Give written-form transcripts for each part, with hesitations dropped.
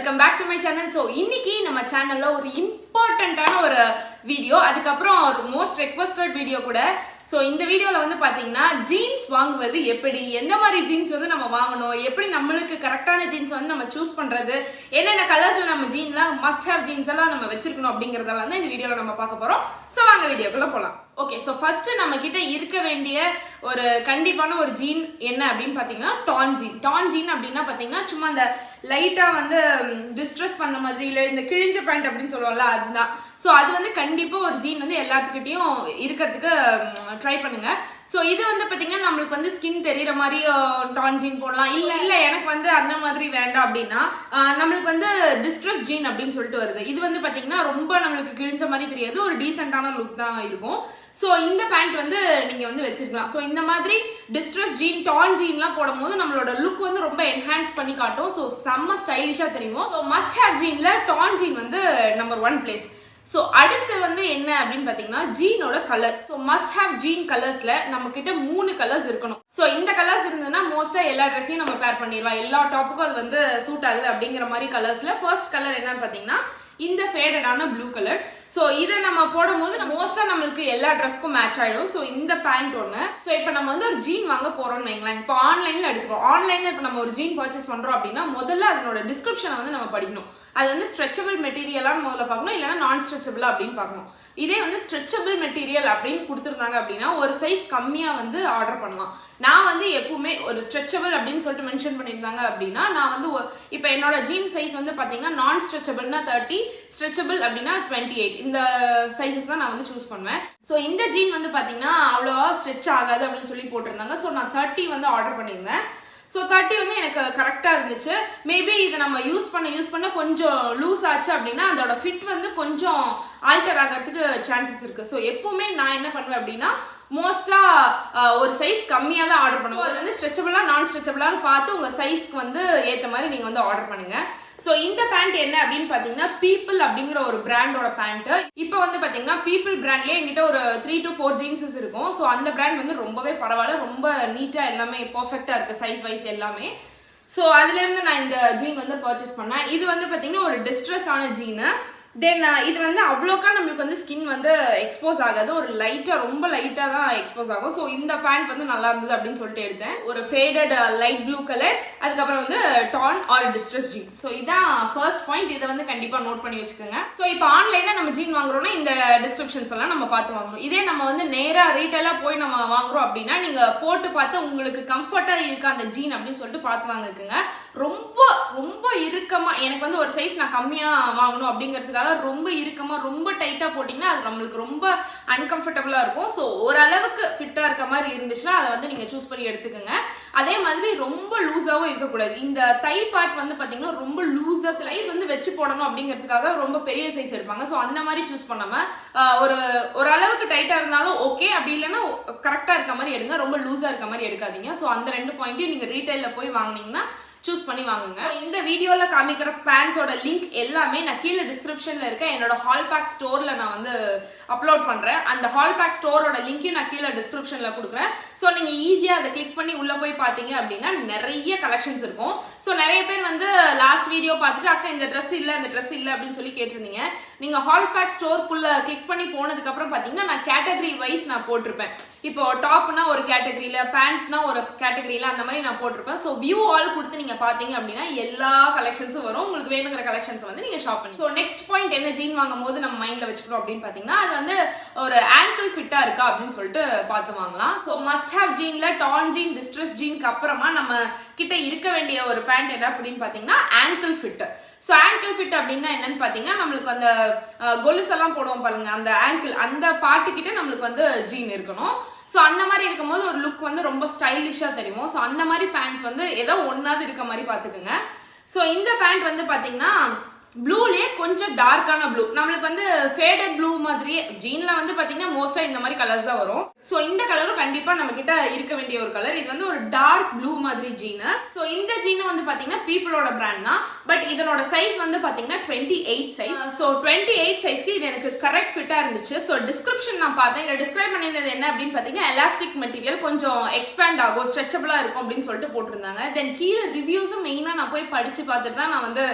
Welcome back to my channel. So இன்னைக்கு நம்ம சேனல்ல ஒரு இம்பார்ட்டண்ட்டான ஒரு வீடியோ, அதுக்கப்புறம் ஒரு மோஸ்ட் ரெக்வஸ்டட் வீடியோ கூட. ஸோ இந்த வீடியோவில் வந்து பார்த்தீங்கன்னா ஜீன்ஸ் வாங்குவது எப்படி, எந்த மாதிரி ஜீன்ஸ் வந்து நம்ம வாங்கணும், எப்படி நம்மளுக்கு கரெக்டான ஜீன்ஸ் வந்து நம்ம சூஸ் பண்ணுறது, என்னென்ன கலர்ஸில் நம்ம ஜீன்லாம் மஸ்ட் ஹேவ் ஜீன்ஸ் எல்லாம் நம்ம வச்சிருக்கணும் அப்படிங்கிறதெல்லாம் தான் இந்த வீடியோவில் நம்ம பார்க்க போகிறோம். ஸோ வாங்க வீடியோக்குள்ளே போகலாம். ஓகே, ஸோ ஃபர்ஸ்ட் நம்ம கிட்ட இருக்க வேண்டிய ஒரு கண்டிப்பான ஒரு ஜீன் என்ன அப்படின்னு பார்த்தீங்கன்னா டான் ஜீன். டான் ஜீன் அப்படின்னா பார்த்தீங்கன்னா சும்மா அந்த லைட்டாக வந்து டிஸ்ட்ரெஸ் பண்ண மாதிரி இல்லை இந்த கிழிஞ்ச பேண்ட் அப்படின்னு சொல்லுவோம்ல, அதுதான். ஸோ அது வந்து கண்டிப்பாக ஒரு ஜீன் வந்து எல்லாத்துக்கிட்டையும் இருக்கிறதுக்கு ட்ரை பண்ணுங்க. ஸோ இது வந்து பார்த்தீங்கன்னா நம்மளுக்கு வந்து ஸ்கின் தெரிகிற மாதிரி டான் ஜீன் போடலாம். இல்லை எனக்கு வந்து அந்த மாதிரி வேண்டாம் அப்படின்னா நம்மளுக்கு வந்து டிஸ்ட்ரெஸ் ஜீன் அப்படின்னு சொல்லிட்டு வருது. இது வந்து பார்த்தீங்கன்னா ரொம்ப நம்மளுக்கு கிழிஞ்ச மாதிரி தெரியாது, ஒரு டீசெண்டான லுக் தான் இருக்கும். ஸோ இந்த பேண்ட் வந்து நீங்கள் வந்து வச்சுருக்கலாம். ஸோ இந்த மாதிரி டிஸ்ட்ரெஸ் ஜீன், டான் ஜீன்லாம் போடும் போது நம்மளோட லுக் வந்து ரொம்ப என்ஹான்ஸ் பண்ணி காட்டும். ஸோ செம்ம ஸ்டைலிஷாக தெரியும். ஸோ மஸ்ட் ஹேவ் ஜீனில் டான் ஜீன் வந்து நம்பர் 1 பிளேஸ். ஸோ அடுத்து வந்து என்ன அப்படின்னு பார்த்தீங்கன்னா ஜீனோட colour. So must have jean கலர்ஸில் நம்ம கிட்ட 3 கலர்ஸ் இருக்கணும். ஸோ இந்த கலர்ஸ் இருந்ததுன்னா மோஸ்ட்டாக எல்லா ட்ரெஸ்ஸையும் நம்ம பேர் பண்ணிடலாம், எல்லா டாப்புக்கும் அது வந்து சூட் ஆகுது அப்படிங்கிற மாதிரி கலர்ஸில் ஃபர்ஸ்ட் கலர் என்னன்னு பார்த்தீங்கன்னா இந்த ஃபேடடான ப்ளூ கலர். ஸோ இதை நம்ம போடும்போது மோஸ்ட்டாக நம்மளுக்கு எல்லா ட்ரெஸ்க்கும் மேட்ச் ஆகிடும். ஸோ இந்த பேண்ட் ஒன்று. ஸோ இப்போ நம்ம வந்து ஒரு ஜீன் வாங்க போகிறோம்னு வைங்களேன். இப்போ ஆன்லைனில் எடுத்துக்கோ. ஆன்லைனில் இப்போ நம்ம ஒரு ஜீன் பர்ச்சேஸ் பண்ணுறோம் அப்படின்னா முதல்ல அதனோட டிஸ்கிரிப்ஷனை வந்து நம்ம படிக்கணும். அது வந்து ஸ்ட்ரெச்சபிள் மெட்டீரியலான்னு முதல்ல பார்க்கணும், இல்லைனா நான் ஸ்ட்ரெச்சபிளா அப்படின்னு பார்க்கணும். இதே வந்து ஸ்ட்ரெச்சபிள் மெட்டீரியல் அப்படின்னு கொடுத்துருந்தாங்க அப்படின்னா ஒரு சைஸ் கம்மியாக வந்து ஆர்டர் பண்ணலாம். நான் வந்து எப்பவுமே ஒரு ஸ்ட்ரெச்சபிள் அப்படின்னு சொல்லிட்டு மென்ஷன் பண்ணியிருந்தாங்க அப்படின்னா நான் வந்து இப்போ என்னோட ஜீன் சைஸ் வந்து பார்த்தீங்கன்னா நான் ஸ்ட்ரெச்சபிள்னா 30, ஸ்ட்ரெச்சபிள் அப்படின்னா 28, இந்த சைஸஸ் தான் நான் வந்து சூஸ் பண்ணுவேன். ஸோ இந்த ஜீன் வந்து பார்த்தீங்கன்னா அவ்வளோவா ஸ்ட்ரெச் ஆகாது அப்படின்னு சொல்லி போட்டிருந்தாங்க. ஸோ நான் 30 வந்து ஆர்டர் பண்ணியிருந்தேன். ஸோ 30 வந்து எனக்கு கரெக்டாக இருந்துச்சு. மேபி இதை நம்ம யூஸ் பண்ண கொஞ்சம் லூஸ் ஆச்சு அப்படின்னா அதோட ஃபிட் வந்து கொஞ்சம் ஆல்டர் ஆகிறதுக்கு சான்சஸ் இருக்குது. ஸோ எப்பவுமே நான் என்ன பண்ணுவேன் அப்படின்னா மோஸ்ட்டாக ஒரு சைஸ் கம்மியாக தான் ஆர்டர் பண்ணுவோம். அது வந்து ஸ்ட்ரெச்சபிளாக நான் ஸ்ட்ரெச்சபிளான்னு பார்த்து உங்கள் சைஸ்க்கு வந்து ஏற்ற மாதிரி நீங்கள் வந்து ஆர்டர் பண்ணுங்கள். ஸோ இந்த பேண்ட் என்ன அப்படின்னு பார்த்தீங்கன்னா பீப்புள் அப்படிங்கிற ஒரு பிராண்டோட பேண்ட்டு. இப்போ வந்து பார்த்தீங்கன்னா பீப்புள் பிராண்ட்லேயே என்கிட்ட ஒரு 3 to 4 ஜீன்ஸஸ் இருக்கும். ஸோ அந்த பிராண்ட் வந்து ரொம்பவே பரவாயில்ல, ரொம்ப நீட்டாக எல்லாமே பர்ஃபெக்டாக இருக்குது, சைஸ் வைஸ் எல்லாமே. ஸோ அதுலேருந்து நான் இந்த ஜீன் வந்து பர்ச்சேஸ் பண்ணேன். இது வந்து பார்த்தீங்கன்னா ஒரு டிஸ்ட்ரெஸ் ஆன ஜீனு. தென் இது வந்து அவ்வளோக்கா நம்மளுக்கு வந்து ஸ்கின் வந்து எக்ஸ்போஸ் ஆகாது, ஒரு லைட்டாக ரொம்ப லைட்டாக தான் எக்ஸ்போஸ் ஆகும். ஸோ இந்த பேண்ட் வந்து நல்லா இருந்தது அப்படின்னு சொல்லிட்டு எடுத்தேன். ஒரு ஃபேடட் லைட் ப்ளூ கலர், அதுக்கப்புறம் வந்து torn or distress jean. So இதான் ஃபர்ஸ்ட் பாயிண்ட். இதை வந்து கண்டிப்பாக நோட் பண்ணி வச்சுக்கோங்க. ஸோ இப்போ ஆன்லைனில் நம்ம ஜீன் வாங்குறோம்னா இந்த டிஸ்கிரிப்ஷன்ஸ் எல்லாம் நம்ம பார்த்து வாங்கணும். இதே நம்ம வந்து நேராக ரீட்டெயிலாக போய் நம்ம வாங்குறோம் அப்படின்னா நீங்கள் போட்டு பார்த்து உங்களுக்கு கம்ஃபர்ட்டாக இருக்கா அந்த ஜீன் அப்படின்னு சொல்லிட்டு பார்த்து வாங்கிக்கோங்க. ரொம்ப ரொம்ப இறுக்கமாக எனக்கு வந்து ஒரு சைஸ் நான் கம்மியாக வாங்கணும் அப்படிங்கிறதுக்காக ரொம்ப இறுக்கமா ரொம்ப டைட்டா போட்டீங்கன்னா அது நம்மளுக்கு ரொம்ப அன்கம்ஃபர்டபுளா இருக்கும். ஸோ ஓரளவுக்கு ஃபிட்டா இருக்க மாதிரி இருந்துச்சுன்னா அதை வந்து நீங்க சூஸ் பண்ணி எடுத்துக்கோங்க. அதே மாதிரி ரொம்ப லூஸாவும் இருக்கக்கூடாது. இந்த தை பார்ட் வந்து பாத்தீங்கன்னா ரொம்ப லூஸா சைஸ் வந்து வச்சு போடணும் அப்படிங்கிறதுக்காக ரொம்ப பெரிய சைஸ் எடுப்பாங்க. ஸோ அந்த மாதிரி சூஸ் பண்ணாம ஒரு அளவுக்கு டைட்டா இருந்தாலும் ஓகே, அப்படி இல்லைன்னா கரெக்டா இருக்க மாதிரி எடுங்க, ரொம்ப லூஸா இருக்க மாதிரி எடுக்காதீங்க. ஸோ அந்த 2 பாயிண்ட்டையும் நீங்க ரீட்டைல்ல போய் வாங்கினீங்கன்னா சூஸ் பண்ணி வாங்குங்க. இந்த வீடியோல காமிக்கிற பேண்ட்ஸோட லிங்க் எல்லாமே நான் கீழே டிஸ்கிரிப்ஷன்ல இருக்க என்னோட ஹால்பேக் ஸ்டோர்ல நான் வந்து அப்லோட் பண்றேன். அந்த ஹால்பேக் ஸ்டோரோட லிங்க்கையும் நான் கீழே டிஸ்கிரிப்ஷன்ல கொடுக்குறேன். ஸோ நீங்க ஈஸியா அதை கிளிக் பண்ணி உள்ள போய் பார்த்தீங்க அப்படின்னா நிறைய கலெக்ஷன்ஸ் இருக்கும். ஸோ நிறைய பேர் வந்து லாஸ்ட் வீடியோ பார்த்துட்டு அக்கா இந்த ட்ரெஸ் இல்லை அந்த ட்ரெஸ் இல்லை அப்படின்னு சொல்லி கேட்டிருந்தீங்க. நீங்க ஹால்பேக் ஸ்டோருக்குள்ள கிளிக் பண்ணி போனதுக்கு அப்புறம் பார்த்தீங்கன்னா நான் கேட்டகரி வைஸ் நான் போட்டிருப்பேன். இப்போ டாப்னா ஒரு கேட்டகரியில, பேண்ட்னா ஒரு கேட்டகரியில, அந்த மாதிரி நான் போட்டிருப்பேன். ஸோ வியூ ஆல் கொடுத்து நீங்க பாத்தீங்க அப்படின்னா எல்லா கலெக்ஷன்ஸும் வரும். உங்களுக்கு வேணுங்கிற கலெக்ஷன்ஸ் வந்து நீங்க ஷாப் பண்ணி. ஸோ நெக்ஸ்ட் பாயிண்ட் என்ன ஜீன் வாங்கும் போது நம்ம மைண்ட்ல வச்சுக்கணும் அப்படின்னு பாத்தீங்கன்னா அது வந்து ஒரு ஆங்கிள் ஃபிட்டா இருக்கா அப்படின்னு சொல்லிட்டு பார்த்து வாங்கலாம். ஸோ மஸ்ட் ஹேவ் ஜீன்ல டான் ஜீன், டிஸ்ட்ரெஸ் ஜீனுக்கு அப்புறமா நம்ம கிட்ட இருக்க வேண்டிய ஒரு பேண்ட் என்ன அப்படின்னு பாத்தீங்கன்னா angle fit. So angle fit அப்படின்னா என்னன்னு பார்த்தீங்கன்னா நம்மளுக்கு அந்த கொலுசெல்லாம் போடுவோம் பாருங்க, அந்த ஆங்கிள் அந்த பாட்டுக்கிட்ட நம்மளுக்கு வந்து ஜீன் இருக்கணும். ஸோ அந்த மாதிரி இருக்கும்போது ஒரு லுக் வந்து ரொம்ப ஸ்டைலிஷாக தெரியும். ஸோ அந்த மாதிரி பேண்ட்ஸ் வந்து ஏதோ ஒன்றாவது இருக்க மாதிரி பார்த்துக்குங்க. ஸோ இந்த பேண்ட் வந்து பார்த்தீங்கன்னா ப்ளூலயே கொஞ்சம் டார்க்கான ப்ளூ, நம்மளுக்கு வந்து ஃபேடட் ப்ளூ மாதிரியே ஜீன்ல வந்து பாத்தீங்கன்னா மோஸ்டா இந்த மாதிரி கலர்ஸ் தான் வரும். சோ இந்த கலரும் கண்டிப்பா நம்ம கிட்ட இருக்க வேண்டிய ஒரு கலர். இது வந்து ஒரு டார்க் ப்ளூ மாதிரி ஜீன். சோ இந்த ஜீன் வந்து பாத்தீங்கன்னா பீப்புளோட பிராண்ட் தான். பட் இதனோட சைஸ் வந்து பாத்தீங்கன்னா 28 சைஸ். சோ 28 சைஸ்க்கு இது எனக்கு கரெக்ட் ஃபிட்டா இருந்துச்சு. சோ டிஸ்கிரிப்ஷன் நான் பார்த்தேன். இத டிஸ்கிரைப் பண்ணிருந்தது என்ன அப்படின்னு பாத்தீங்கன்னா எலாஸ்டிக் மெட்டீரியல், கொஞ்சம் எக்ஸ்பேண்ட் ஆகும், ஸ்ட்ரெச்சபிளா இருக்கும் அப்படின்னு சொல்லிட்டு போட்டிருந்தாங்க. தென் கீழே ரிவ்யூஸும் மெயினா நான் போய் படிச்சு பார்த்துட்டு தான் நான் வந்து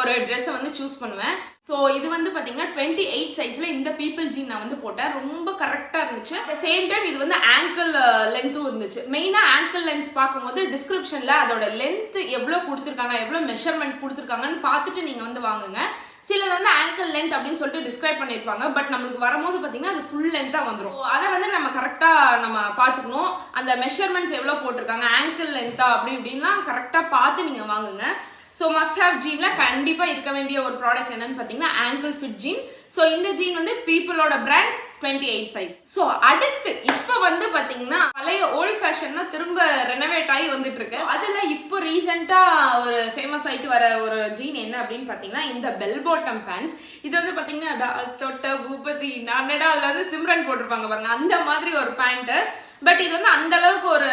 ஒரு ட்ரெஸ்ஸை வந்து சூஸ் பண்ணுவேன். ஸோ இது வந்து பார்த்தீங்கன்னா 28 சைஸ்ல இந்த பீப்புள் ஜீன் நான் வந்து போட்டேன். ரொம்ப கரெக்டாக இருந்துச்சு. அட் சேம் டைம் இது வந்து ஆங்கிள் லென்த்தும் இருந்துச்சு. மெயினாக ஆங்கிள் லென்த் பார்க்கும்போது டிஸ்கிரிப்ஷனில் அதோட லென்த் எவ்வளோ கொடுத்துருக்காங்க, எவ்வளோ மெஷர்மெண்ட் கொடுத்துருக்காங்கன்னு பார்த்துட்டு நீங்கள் வந்து வாங்குங்க. சிலது வந்து ஆங்கிள் லென்த் அப்படின்னு சொல்லிட்டு டிஸ்கிரைப் பண்ணியிருப்பாங்க. பட் நம்மளுக்கு வரும்போது பார்த்தீங்கன்னா அது ஃபுல் லென்த்தாக வந்துடும். அதை வந்து நம்ம கரெக்டாக நம்ம பார்த்துக்கணும். அந்த மெஷர்மெண்ட்ஸ் எவ்வளோ போட்டிருக்காங்க, ஆங்கிள் லென்த்தா அப்படி இப்படின்லாம் கரெக்டாக பார்த்து நீங்கள் வாங்குங்க. ஸோ மஸ்ட் ஹேவ் ஜீன்ல கண்டிப்பாக இருக்க வேண்டிய ஒரு ப்ராடக்ட் என்னன்னு பார்த்தீங்கன்னா ஆங்கிள் ஃபிட் ஜீன். ஸோ இந்த ஜீன் வந்து பீப்புளோட பிராண்ட் 28 சைஸ். ஸோ அடுத்து இப்போ வந்து பார்த்தீங்கன்னா பழைய ஓல்ட் ஃபேஷன்னா திரும்ப ரெனோவேட் ஆகி வந்துட்டு இருக்கு. அதில் இப்போ ரீசெண்டாக ஒரு ஃபேமஸ் ஆகிட்டு வர ஒரு ஜீன் என்ன அப்படின்னு பார்த்தீங்கன்னா இந்த பெல் பாட்டம் பேண்ட்ஸ். இது வந்து பார்த்தீங்கன்னா தொட்ட பூபதி நானடா அதில் வந்து சிம்ரன் போட்டிருப்பாங்க பாருங்க, அந்த மாதிரி ஒரு பேண்ட்டு. பட் இது வந்து அந்த அளவுக்கு ஒரு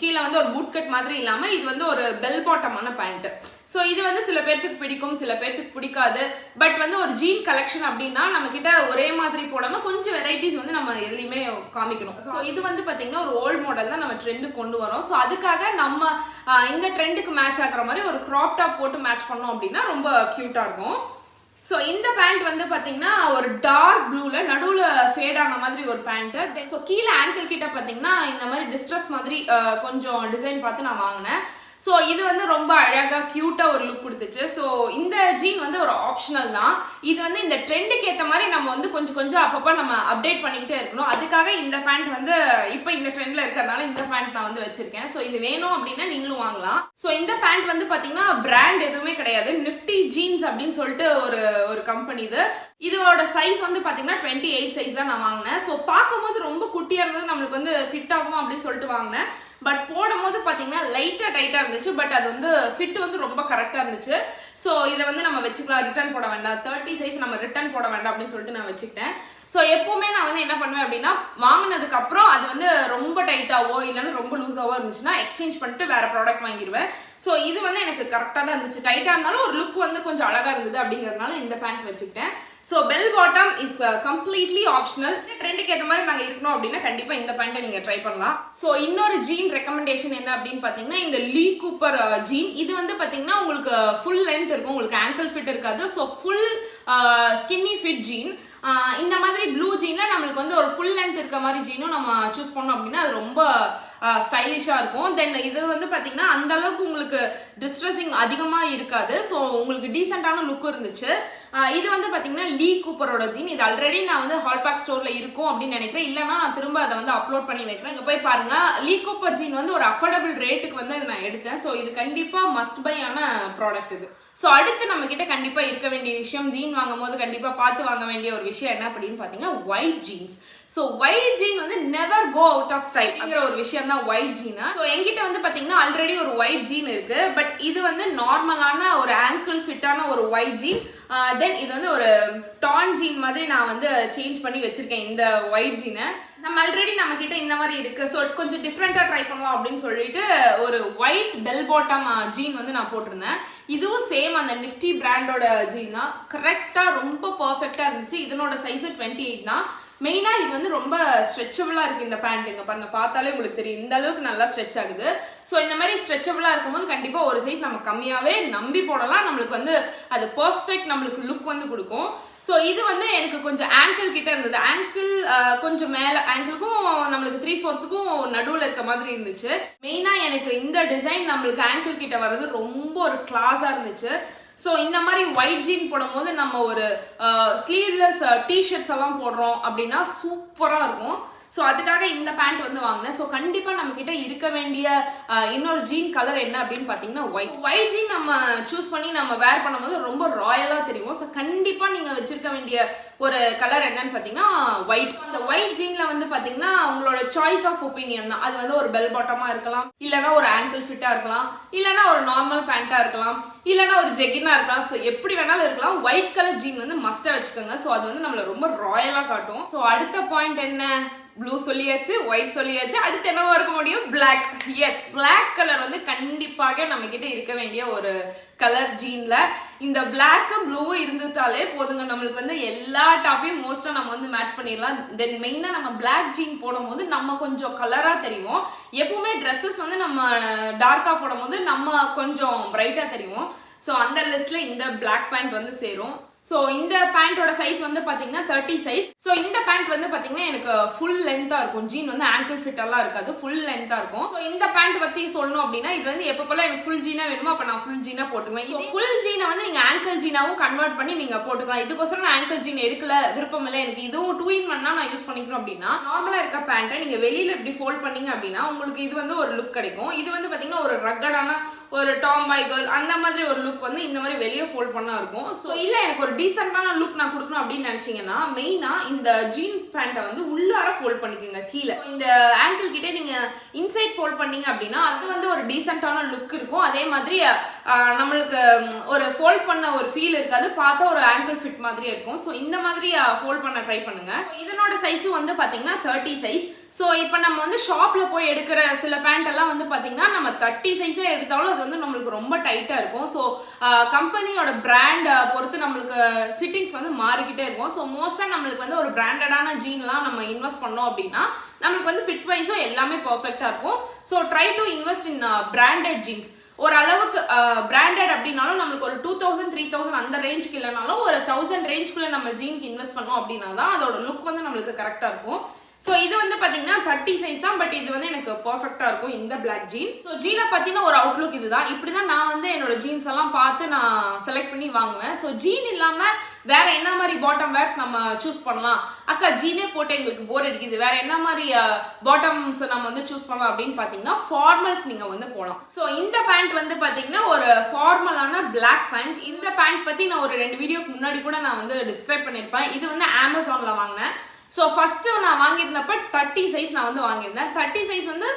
கீழே வந்து ஒரு பூட் கட் மாதிரி இல்லாமல் இது வந்து ஒரு பெல் பாட்டமான பேண்ட். ஸோ இது வந்து சில பேர்த்துக்கு பிடிக்கும், சில பேர்த்துக்கு பிடிக்காது. பட் வந்து ஒரு ஜீன் கலெக்ஷன் அப்படின்னா நம்ம கிட்ட ஒரே மாதிரி போடாமல் கொஞ்சம் வெரைட்டிஸ் வந்து நம்ம எதுலையுமே காமிக்கணும். ஸோ இது வந்து பார்த்தீங்கன்னா ஒரு ஓல்ட் மாடல் தான் நம்ம ட்ரெண்டுக்கு கொண்டு வரோம். ஸோ அதுக்காக நம்ம இந்த ட்ரெண்டுக்கு மேட்ச் ஆகிற மாதிரி ஒரு கிராப் டாப் போட்டு மேட்ச் பண்ணோம் அப்படின்னா ரொம்ப க்யூட்டாக இருக்கும். ஸோ இந்த பேண்ட் வந்து பார்த்தீங்கன்னா ஒரு டார்க் ப்ளூல நடுவில் ஃபேட் ஆன மாதிரி ஒரு பேண்ட்டு. ஸோ கீழே ஆங்கிள் கிட்ட பார்த்தீங்கன்னா இந்த மாதிரி டிஸ்ட்ரெஸ் மாதிரி கொஞ்சம் டிசைன் பார்த்து நான் வாங்கினேன். ஸோ இது வந்து ரொம்ப அழகாக க்யூட்டாக ஒரு லுக் கொடுத்துச்சு. ஸோ இந்த ஜீன் வந்து ஒரு ஆப்ஷனல் தான். இது வந்து இந்த ட்ரெண்டுக்கு ஏற்ற மாதிரி நம்ம வந்து கொஞ்சம் கொஞ்சம் அப்பப்போ நம்ம அப்டேட் பண்ணிக்கிட்டே இருக்கணும். அதுக்காக இந்த பேண்ட் வந்து இப்போ இந்த ட்ரெண்டில் இருக்கிறதுனால இந்த பேண்ட் நான் வந்து வச்சிருக்கேன். ஸோ இது வேணும் அப்படின்னா நீங்களும் வாங்கலாம். ஸோ இந்த பேண்ட் வந்து பார்த்தீங்கன்னா பிராண்ட் எதுவுமே கிடையாது, நிஃப்டி ஜீன்ஸ் அப்படின்னு சொல்லிட்டு ஒரு கம்பெனி இது. இதோட சைஸ் வந்து பார்த்தீங்கன்னா 28 சைஸ் தான் நான் வாங்கினேன். ஸோ பார்க்கும்போது ரொம்ப குட்டியாக இருந்தது, நம்மளுக்கு வந்து ஃபிட் ஆகுமா அப்படின்னு சொல்லிட்டு வாங்கினேன். பட் போடும் போது பார்த்தீங்கன்னா லைட்டாக டைட்டாக இருந்துச்சு. பட் அது வந்து ஃபிட் வந்து ரொம்ப கரெக்டாக இருந்துச்சு. ஸோ இதை வந்து நம்ம வச்சுக்கலாம், ரிட்டர்ன் போட வேண்டாம், 30 சைஸ் நம்ம ரிட்டர்ன் போட வேண்டாம் அப்படின்னு சொல்லிட்டு நான் வச்சுக்கிட்டேன். ஸோ எப்போவுமே நான் வந்து என்ன பண்ணுவேன் அப்படின்னா வாங்கினதுக்கு அப்புறம் அது வந்து ரொம்ப டைட்டாவோ இல்லைன்னா ரொம்ப லூஸாவோ இருந்துச்சுன்னா எக்ஸ்சேஞ்ச் பண்ணிட்டு வேற ப்ராடக்ட் வாங்கிடுவேன். ஸோ இது வந்து எனக்கு கரெக்டாக தான் இருந்துச்சு. டைட்டாக இருந்தாலும் ஒரு லுக் வந்து கொஞ்சம் அழகாக இருந்தது அப்படிங்கிறதுனால இந்த பேண்ட் வச்சுக்கிட்டேன். So bell bottom is completely optional. ட்ரெண்டுக்கு ஏற்ற மாதிரி நாங்கள் இருக்கணும் அப்படின்னா கண்டிப்பாக இந்த பேண்ட்டை நீங்கள் ட்ரை பண்ணலாம். ஸோ இன்னொரு ஜீன் ரெக்கமெண்டேஷன் என்ன அப்படின்னு பார்த்தீங்கன்னா இந்த லீ கூப்பர் ஜீன். இது வந்து பார்த்தீங்கன்னா உங்களுக்கு ஃபுல் லென்த் இருக்கும், உங்களுக்கு ஆங்கிள் ஃபிட் இருக்காது. So full skinny fit jean. இந்த மாதிரி ப்ளூ ஜீன்ல நம்மளுக்கு வந்து ஒரு ஃபுல் லென்த் இருக்க மாதிரி ஜீனும் நம்ம சூஸ் பண்ணோம் அப்படின்னா அது ரொம்ப ஸ்டைலிஷாக இருக்கும். தென் இது வந்து பார்த்தீங்கன்னா அந்த அளவுக்கு உங்களுக்கு டிஸ்ட்ரெஸிங் அதிகமாக இருக்காது. ஸோ உங்களுக்கு டீசெண்டான லுக்கும் இருந்துச்சு. இது வந்து பார்த்தீங்கன்னா லீ கூப்பரோட ஜீன். இது ஆல்ரெடி நான் வந்து ஹால்பேக் ஸ்டோரில் இருக்கும் அப்படின்னு நினைக்கிறேன். இல்லைனா நான் திரும்ப அதை வந்து அப்லோட் பண்ணி வைக்கிறேன், இங்கே போய் பாருங்க. லீ கூப்பர் ஜீன் வந்து ஒரு அஃபோர்டபுள் ரேட்டுக்கு வந்து நான் எடுத்தேன். ஸோ இது கண்டிப்பாக மஸ்ட் பை ஆன ப்ராடக்ட் இது. ஸோ அடுத்து நம்ம கிட்ட கண்டிப்பாக இருக்க வேண்டிய விஷயம், ஜீன் வாங்கும் போது கண்டிப்பாக பார்த்து வாங்க வேண்டிய ஒரு விஷயம் என்ன அப்படின்னு பார்த்தீங்கன்னா white jeans. So white jean வந்து never go out of style அப்படிங்கிற ஒரு விஷயம் தான் ஒயிட் ஜீன். ஸோ என்கிட்ட வந்து பார்த்தீங்கன்னா ஆல்ரெடி ஒரு ஒயிட் ஜீன் இருக்கு. பட் இது வந்து நார்மலான ஒரு ஆங்கிள் ஃபிட்டான ஒரு ஒயிட் ஜீன். தென் இது வந்து ஒரு டான் ஜீன் மாதிரி நான் வந்து சேஞ்ச் பண்ணி வச்சிருக்கேன் இந்த ஒயிட் ஜீனை. நம்ம ஆல்ரெடி நம்ம கிட்ட இந்த மாதிரி இருக்கு. ஸோ கொஞ்சம் டிஃப்ரெண்டா ட்ரை பண்ணலாம் அப்படின்னு சொல்லிட்டு ஒரு ஒயிட் பெல் பாட்டம் ஜீன் வந்து நான் போட்டிருந்தேன். இதுவும் சேம் அந்த நிஃப்டி பிராண்டோட ஜீன் தான். கரெக்டா ரொம்ப பர்ஃபெக்டா இருந்துச்சு. இதனோட சைஸ் 28 தான். மெயினா இது வந்து ரொம்ப ஸ்ட்ரெச்சபிளா இருக்கு இந்த பேண்ட்டுங்க. பாருங்க, பார்த்தாலே உங்களுக்கு தெரியும் இந்த அளவுக்கு நல்லா ஸ்ட்ரெச் ஆகுது. ஸோ இந்த மாதிரி ஸ்ட்ரெச்சபிளா இருக்கும்போது கண்டிப்பா ஒரு சைஸ் நம்ம கம்மியாவே நம்பி போடலாம். நம்மளுக்கு வந்து அது பர்ஃபெக்ட் நம்மளுக்கு லுக் வந்து கொடுக்கும். ஸோ இது வந்து எனக்கு கொஞ்சம் ஆங்கிள் கிட்ட இருந்தது. ஆங்கிள் கொஞ்சம் மேலே, ஆங்கிளுக்கும் நம்மளுக்கு 3/4க்கும் நடுவில் இருக்க மாதிரி இருந்துச்சு. மெயினா எனக்கு இந்த டிசைன் நம்மளுக்கு ஆங்கிள் கிட்ட வர்றது ரொம்ப ஒரு கிளாஸா இருந்துச்சு. ஸோ இந்த மாதிரி ஒயிட் ஜீன் போடும் போது நம்ம ஒரு ஸ்லீவ்லெஸ் டிஷர்ட்ஸ் எல்லாம் போடுறோம் அப்படின்னா சூப்பராக இருக்கும். ஸோ அதுக்காக இந்த பேண்ட் வந்து வாங்கினேன். ஸோ கண்டிப்பா நம்ம கிட்ட இருக்க வேண்டிய இன்னொரு ஜீன் கலர் என்ன அப்படின்னு பாத்தீங்கன்னா ஒயிட் ஜீன் நம்ம சூஸ் பண்ணி நம்ம வேர் பண்ணும்போது ரொம்ப ராயலா தெரியும். ஸோ கண்டிப்பா நீங்க வச்சிருக்க வேண்டிய ஒரு கலர் என்னன்னு பாத்தீங்கன்னா ஒயிட். ஸோ ஒயிட் ஜீன்ல வந்து பாத்தீங்கன்னா உங்களோட சாய்ஸ் ஆஃப் ஒப்பீனியன் தான். அது வந்து ஒரு பெல் பாட்டமா இருக்கலாம், இல்லைன்னா ஒரு ஆங்கிள் ஃபிட்டா இருக்கலாம், இல்லைன்னா ஒரு நார்மல் பேண்டா இருக்கலாம், இல்லைன்னா ஒரு ஜெகினா இருக்கலாம். ஸோ எப்படி வேணாலும் இருக்கலாம். ஒயிட் கலர் ஜீன் வந்து மஸ்டா வச்சுக்கோங்க. ஸோ அது வந்து நம்மள ரொம்ப ராயலா காட்டும். ஸோ அடுத்த பாயிண்ட் என்ன, ப்ளூ சொல்லியாச்சு, ஒயிட் சொல்லியாச்சு, அடுத்து என்னவா இருக்க முடியும், பிளாக். எஸ், பிளாக் கலர் வந்து கண்டிப்பாக நம்ம கிட்ட இருக்க வேண்டிய ஒரு கலர் ஜீன்ல. இந்த பிளாக்கும் ப்ளூவும் இருந்துட்டாலே போதுங்க, நம்மளுக்கு வந்து எல்லா டாப்பையும் மோஸ்டா நம்ம வந்து மேட்ச் பண்ணிடலாம். தென் மெயினா நம்ம பிளாக் ஜீன் போடும் போது நம்ம கொஞ்சம் கலரா தெரியும். எப்பவுமே ட்ரெஸ்ஸஸ் வந்து நம்ம டார்க்கா போடும் போது நம்ம கொஞ்சம் பிரைட்டா தெரியும். ஸோ அந்த லிஸ்ட்ல இந்த பிளாக் பேண்ட் வந்து சேரும். ஸோ இந்த பேண்டோட சைஸ் வந்து பார்த்தீங்கன்னா 30 சைஸ். ஸோ இந்த பேண்ட் வந்து பார்த்தீங்கன்னா எனக்கு ஃபுல் லென்த்தாக இருக்கும். ஜீன் வந்து ஆங்கிள் ஃபிட் எல்லாம் இருக்காது, ஃபுல் லென்த்தாக இருக்கும். ஸோ இந்த பேண்ட் பற்றி சொல்லணும் அப்படின்னா, இது வந்து எப்பப்பெல்லாம் எனக்கு ஃபுல் ஜீனா வேணுமோ அப்போ நான் ஃபுல் ஜீனா போட்டுக்குவேன். இது ஃபுல் ஜீனை வந்து நீங்கள் ஆங்கிள் ஜீனாவும் கன்வெர்ட் பண்ணி நீங்கள் போட்டுக்கலாம். இதுக்கோசரம் நான் ஆங்கிள் ஜீன் எடுக்கல, விருப்பம் இல்லை, எனக்கு இதுவும் 2-in-1 நான் யூஸ் பண்ணிக்கணும் அப்படின்னா, நார்மலாக இருக்க பேண்ட்டை நீங்கள் வெளியில் இப்படி ஃபோல்ட் பண்ணீங்க அப்படின்னா உங்களுக்கு இது வந்து ஒரு லுக் கிடைக்கும். இது வந்து பார்த்தீங்கன்னா ஒரு ரக்கடான ஒரு டாம் பாய் கேர்ள் அந்த மாதிரி ஒரு லுக் வந்து இந்த மாதிரி வெளியே ஃபோல்ட் பண்ணா இருக்கும். ஸோ இல்ல எனக்கு ஒரு டீசென்டான லுக் நான் கொடுக்கணும் அப்படின்னு நினைச்சீங்கன்னா, மெயினா இந்த ஜீன் பேண்ட்டை வந்து உள்ளார ஃபோல்ட் பண்ணிக்கோங்க. கீழே இந்த ஆங்கிள் கிட்டே நீங்க இன்சைட் ஃபோல்ட் பண்ணீங்க அப்படின்னா அது வந்து ஒரு டீசென்டான லுக் இருக்கும். அதே மாதிரி நம்மளுக்கு ஒரு ஃபோல்ட் பண்ண ஒரு ஃபீல் இருக்காது, பார்த்தா ஒரு ஆங்கிள் ஃபிட் மாதிரி இருக்கும். ஸோ இந்த மாதிரி ஃபோல்ட் பண்ண ட்ரை பண்ணுங்க. இதனோட சைஸும் வந்து பாத்தீங்கன்னா 30 சைஸ். ஸோ இப்போ நம்ம வந்து ஷாப்ல போய் எடுக்கிற சில பேண்ட் எல்லாம் வந்து பாத்தீங்கன்னா நம்ம 30 சைஸே எடுத்தாலும் அது வந்து நம்மளுக்கு ரொம்ப டைட்டா இருக்கும். ஸோ கம்பெனியோட பிராண்ட் பொறுத்து நம்மளுக்கு ஃபிட்டிங்ஸ் வந்து மாறிக்கிட்டே இருக்கும். ஸோ மோஸ்டா நம்மளுக்கு வந்து ஒரு பிராண்டடான ஜீன்லாம் நம்ம இன்வெஸ்ட் பண்ணோம் அப்படின்னா நம்மளுக்கு வந்து ஃபிட் வைஸும் எல்லாமே பர்ஃபெக்டா இருக்கும். So try to invest in branded jeans. ஒரு அளவுக்கு பிராண்டட் அப்படின்னாலும் நம்மளுக்கு ஒரு 2000 3000 அந்த ரேஞ்சுக்கு இல்லைனாலும் ஒரு 1000 ரேஞ்சுக்குள்ள நம்ம ஜீனுக்கு இன்வெஸ்ட் பண்ணோம் அப்படின்னா தான் அதோட லுக் வந்து நம்மளுக்கு கரெக்டா இருக்கும். ஸோ இது வந்து பார்த்தீங்கன்னா 30 சைஸ் தான், பட் இது வந்து எனக்கு பர்ஃபெக்டாக இருக்கும் இந்த பிளாக் ஜீன். ஸோ ஜீனை பற்றின ஒரு அவுட்லுக் இதுதான். இப்படி தான் நான் வந்து என்னோட ஜீன்ஸ் எல்லாம் பார்த்து நான் செலக்ட் பண்ணி வாங்குவேன். ஸோ ஜீன் இல்லாமல் வேற என்ன மாதிரி பாட்டம் வேர்ஸ் நம்ம சூஸ் பண்ணலாம், அக்கா ஜீனே போட்டு எங்களுக்கு போர் அடிக்குது, வேற என்ன மாதிரி பாட்டம்ஸ் நம்ம வந்து சூஸ் பண்ணலாம் அப்படின்னு பார்த்தீங்கன்னா ஃபார்மல்ஸ் நீங்கள் வந்து போகலாம். ஸோ இந்த பேண்ட் வந்து பார்த்தீங்கன்னா ஒரு ஃபார்மலான பிளாக் பேண்ட். இந்த பேண்ட் பற்றி நான் ஒரு 2 வீடியோக்கு முன்னாடி கூட நான் வந்து டிஸ்கிரைப் பண்ணியிருப்பேன். இது வந்து அமேசானில் வாங்கினேன். ஸோ ஃபர்ஸ்ட் நான் வாங்கியிருந்தப்ப 30 சைஸ் நான் வந்து வாங்கியிருந்தேன். 30 சைஸ் வந்து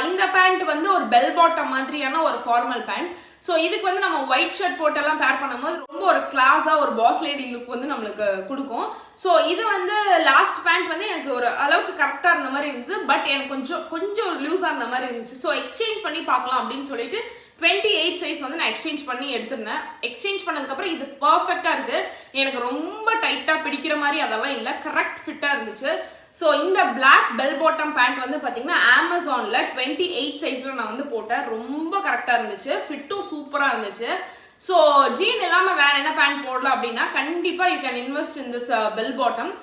இந்த பேண்ட் வந்து ஒரு பெல் பாட்டம் மாதிரியான ஒரு ஃபார்மல் பேண்ட். ஸோ இதுக்கு வந்து நம்ம ஒயிட் ஷர்ட் போட்டெல்லாம் பேர் பண்ணும்போது ரொம்ப ஒரு கிளாஸாக ஒரு பாஸ் லேடி லுக் வந்து நம்மளுக்கு கொடுக்கும். ஸோ இது வந்து லாஸ்ட் பேண்ட் வந்து எனக்கு ஒரு அளவுக்கு கரெக்டாக இருந்த மாதிரி இருந்தது, பட் எனக்கு கொஞ்சம் லூஸாக இருந்த மாதிரி இருந்துச்சு. ஸோ எக்ஸ்சேஞ்ச் பண்ணி பார்க்கலாம் அப்படின்னு சொல்லிட்டு 28 சைஸ் வந்து நான் எக்ஸ்சேஞ்ச் பண்ணி எடுத்திருந்தேன். எக்ஸ்சேஞ்ச் பண்ணதுக்கப்புறம் இது பர்ஃபெக்டாக இருக்குது. எனக்கு ரொம்ப டைட்டாக பிடிக்கிற மாதிரி அதெல்லாம் இல்லை, கரெக்ட் ஃபிட்டாக இருந்துச்சு. ஸோ இந்த பிளாக் பெல் பாட்டம் பேண்ட் வந்து பார்த்தீங்கன்னா அமேசானில் 28 சைஸில் நான் வந்து போட்டேன். ரொம்ப கரெக்டாக இருந்துச்சு, ஃபிட்டும் சூப்பராக இருந்துச்சு. ஸோ ஜீன் இல்லாமல் வேற என்ன பேண்ட் போடலாம் அப்படின்னா கண்டிப்பாக you can invest in this bell bottom.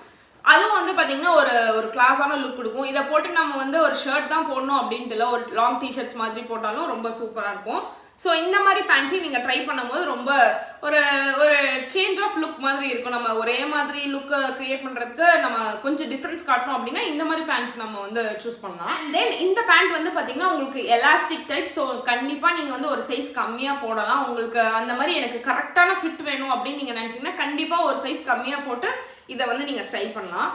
அதுவும் வந்து பார்த்தீங்கன்னா ஒரு கிளாஸான லுக் கொடுக்கும். இதை போட்டு நம்ம வந்து ஒரு ஷர்ட் தான் போடணும் அப்படின்ட்டு இல்லை, ஒரு லாங் டிஷர்ட்ஸ் மாதிரி போட்டாலும் ரொம்ப சூப்பராக இருக்கும். ஸோ இந்த மாதிரி பேண்ட்ஸையும் நீங்கள் ட்ரை பண்ணும்போது ரொம்ப ஒரு சேஞ்ச் ஆஃப் லுக் மாதிரி இருக்கும். நம்ம ஒரே மாதிரி லுக்கை கிரியேட் பண்ணுறதுக்கு நம்ம கொஞ்சம் டிஃப்ரென்ஸ் காட்டணும் அப்படின்னா இந்த மாதிரி பேண்ட்ஸ் நம்ம வந்து சூஸ் பண்ணலாம். அண்ட் தென் இந்த பேண்ட் வந்து பார்த்தீங்கன்னா உங்களுக்கு எலாஸ்டிக் டைப். ஸோ கண்டிப்பாக நீங்கள் வந்து ஒரு சைஸ் கம்மியாக போடலாம். உங்களுக்கு அந்த மாதிரி எனக்கு கரெக்டான ஃபிட் வேணும் அப்படின்னு நீங்கள் நினச்சிங்கன்னா கண்டிப்பாக ஒரு சைஸ் கம்மியாக போட்டு இதை வந்து நீங்கள் ஸ்டைல் பண்ணலாம்.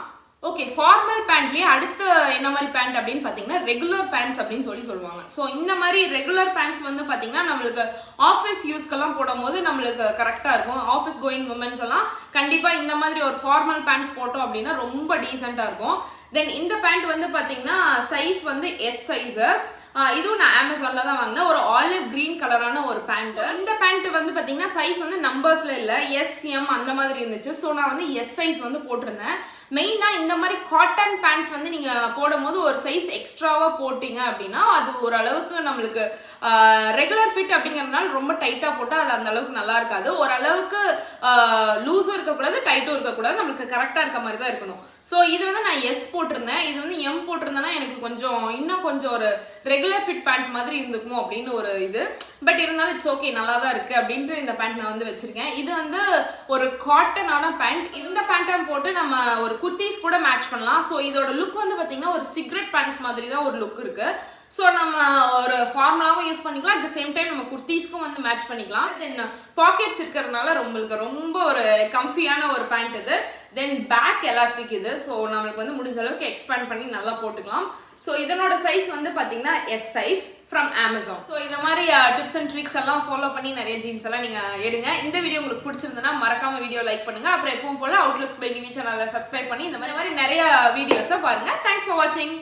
ஓகே, ஃபார்மல் பேண்ட்லயே அடுத்த என்ன மாதிரி பேண்ட் அப்படின்னு பார்த்தீங்கன்னா ரெகுலர் பேண்ட்ஸ் அப்படின்னு சொல்லுவாங்க. ஸோ இந்த மாதிரி ரெகுலர் பேண்ட்ஸ் வந்து பார்த்தீங்கன்னா நம்மளுக்கு ஆஃபீஸ் யூஸ்க்கெல்லாம் போடும் போது நம்மளுக்கு கரெக்டாக இருக்கும். ஆஃபீஸ் கோயிங் உமன்ஸ் எல்லாம் கண்டிப்பாக இந்த மாதிரி ஒரு ஃபார்மல் பேண்ட்ஸ் போட்டோம் அப்படின்னா ரொம்ப டீசெண்டாக இருக்கும். தென் இந்த பேண்ட் வந்து பார்த்தீங்கன்னா சைஸ் வந்து எஸ் சைஸு. இதுவும் நான் அமேசான்ல தான் வாங்கினேன். ஒரு ஆலிவ் கிரீன் கலரான ஒரு பேண்ட். இந்த பேண்ட் வந்து பார்த்தீங்கன்னா சைஸ் வந்து நம்பர்ஸ்ல இல்லை, எஸ் எம் அந்த மாதிரி இருந்துச்சு. ஸோ நான் வந்து எஸ் சைஸ் வந்து போட்டிருந்தேன். மெயினாக இந்த மாதிரி காட்டன் பேண்ட்ஸ் வந்து நீங்கள் போடும் போது ஒரு சைஸ் எக்ஸ்ட்ராவாக போட்டிங்க அப்படின்னா அது ஓரளவுக்கு நம்மளுக்கு ரெகுலர் ஃபிட் அப்படிங்கறதுனால ரொம்ப டைட்டா போட்டா அது அந்த அளவுக்கு நல்லா இருக்காது. ஓரளவுக்கு லூஸும் இருக்கக்கூடாது, டைட்டும் இருக்கக்கூடாது, நம்மளுக்கு கரெக்டா இருக்க மாதிரி தான் இருக்கணும். ஸோ இது வந்து நான் எஸ் போட்டிருந்தேன், இது வந்து எம் போட்டிருந்தேன்னா எனக்கு இன்னும் கொஞ்சம் ஒரு ரெகுலர் ஃபிட் பேண்ட் மாதிரி இருந்துக்குமோ அப்படின்னு ஒரு இது. பட் இருந்தாலும் இட்ஸ் ஓகே, நல்லா தான் இருக்கு அப்படின்ட்டு இந்த பேண்ட் நான் வந்து வச்சிருக்கேன். இது வந்து ஒரு காட்டனான பேண்ட். இந்த பேண்ட்டை போட்டு நம்ம ஒரு குர்த்திஸ் கூட மேட்ச் பண்ணலாம். ஸோ இதோட லுக் வந்து பார்த்தீங்கன்னா ஒரு சிகரெட் பேண்ட்ஸ் மாதிரி தான் ஒரு லுக் இருக்கு. ஸோ நம்ம ஒரு ஃபார்மலாவும் யூஸ் பண்ணிக்கலாம், அட் த சேம் டைம் நம்ம குர்த்திஸ்க்கும் வந்து மேட்ச் பண்ணிக்கலாம். தென் பாக்கெட்ஸ் இருக்கிறதுனால ரொம்ப ஒரு கம்ஃபியான ஒரு பேண்ட் இது. தென் பேக் எலாஸ்டிக் இது. ஸோ நம்மளுக்கு வந்து முடிஞ்ச அளவுக்கு எக்ஸ்பேண்ட் பண்ணி நல்லா போட்டுக்கலாம். ஸோ இதனோட சைஸ் வந்து பார்த்தீங்கன்னா S size from Amazon. So இந்த மாதிரி டிப்ஸ் அண்ட் ட்ரிக்ஸ் எல்லாம் ஃபாலோ பண்ணி நிறைய ஜீன்ஸ் எல்லாம் நீங்க எடுங்க. இந்த வீடியோ உங்களுக்கு பிடிச்சிருந்ததுன்னா மறக்காம வீடியோ லைக் பண்ணுங்க. அப்புறம் எப்பவும் போல அவுட்லுக்ஸ் பை கிவி சேனலை சப்ஸ்கிரைப் பண்ணி இந்த மாதிரி நிறைய வீடியோஸை பாருங்க. தேங்க்ஸ் ஃபார் வாட்சிங்.